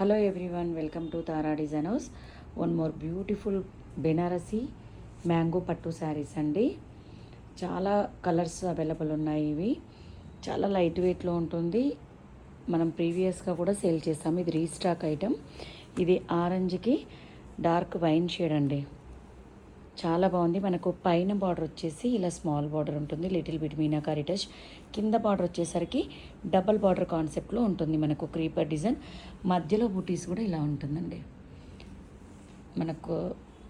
Hello everyone, welcome to Tara Design House. One more beautiful Banarasi mango పట్టు శారీస్ అండి. చాలా colours available ఉన్నాయి. ఇవి చాలా లైట్ వెయిట్లో ఉంటుంది. మనం ప్రీవియస్గా కూడా సేల్ చేస్తాము. ఇది రీస్టాక్ ఐటమ్. ఇది ఆరెంజ్కి డార్క్ వైన్ షేడ్ అండి. చాలా బాగుంది. మనకు పైన బార్డర్ వచ్చేసి ఇలా స్మాల్ బార్డర్ ఉంటుంది, లిటిల్ బిట్ మీనాకారి టచ్. కింద బార్డర్ వచ్చేసరికి డబల్ బార్డర్ కాన్సెప్ట్లో ఉంటుంది. మనకు క్రీపర్ డిజైన్, మధ్యలో బూటీస్ కూడా ఇలా ఉంటుందండి. మనకు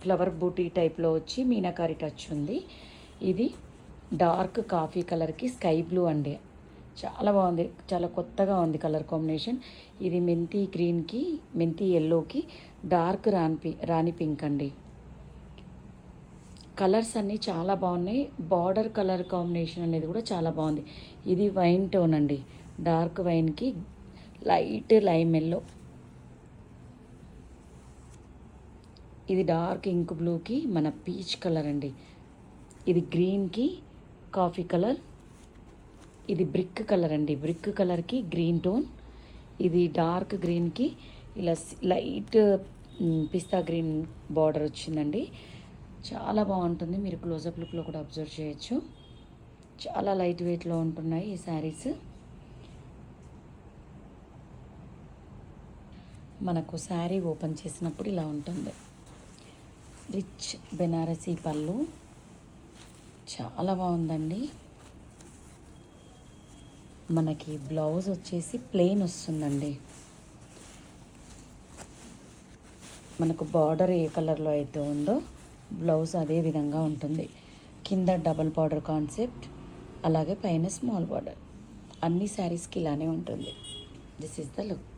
ఫ్లవర్ బూటీ టైప్లో వచ్చి మీనాకారి టచ్ ఉంది. ఇది డార్క్ కాఫీ కలర్కి స్కై బ్లూ అండి. చాలా బాగుంది, చాలా కొత్తగా ఉంది కలర్ కాంబినేషన్. ఇది మెంతి గ్రీన్కి, మెంతి ఎల్లోకి డార్క్ రాణి పింక్ అండి. కలర్స్ అన్నీ చాలా బాగున్నాయి. బార్డర్ కలర్ కాంబినేషన్ అనేది కూడా చాలా బాగుంది. ఇది వైన్ టోన్ అండి, డార్క్ వైన్కి లైట్ లైమ్ ఎల్లో. ఇది డార్క్ ఇంక్ బ్లూకి మన పీచ్ కలర్ అండి. ఇది గ్రీన్కి కాఫీ కలర్. ఇది బ్రిక్ కలర్ అండి, బ్రిక్ కలర్కి గ్రీన్ టోన్. ఇది డార్క్ గ్రీన్కి ఇలా లైట్ పిస్తా గ్రీన్ బార్డర్ వచ్చిందండి. చాలా బాగుంటుంది. మీరు క్లోజప్ లుక్లో కూడా అబ్జర్వ్ చేయొచ్చు. చాలా లైట్ వెయిట్లో ఉంటున్నాయి ఈ శారీస్. మనకు శారీ ఓపెన్ చేసినప్పుడు ఇలా ఉంటుంది. రిచ్ బెనారసీ పళ్ళు చాలా బాగుందండి. మనకి బ్లౌజ్ వచ్చేసి ప్లెయిన్ వస్తుందండి. మనకు బార్డర్ ఏ కలర్లో అయితే ఉందో బ్లౌజ్ అదే విధంగా ఉంటుంది. కింద డబల్ బార్డర్ కాన్సెప్ట్, అలాగే పైన స్మాల్ బార్డర్. అన్ని శారీస్కి ఇలానే ఉంటుంది. This is the look.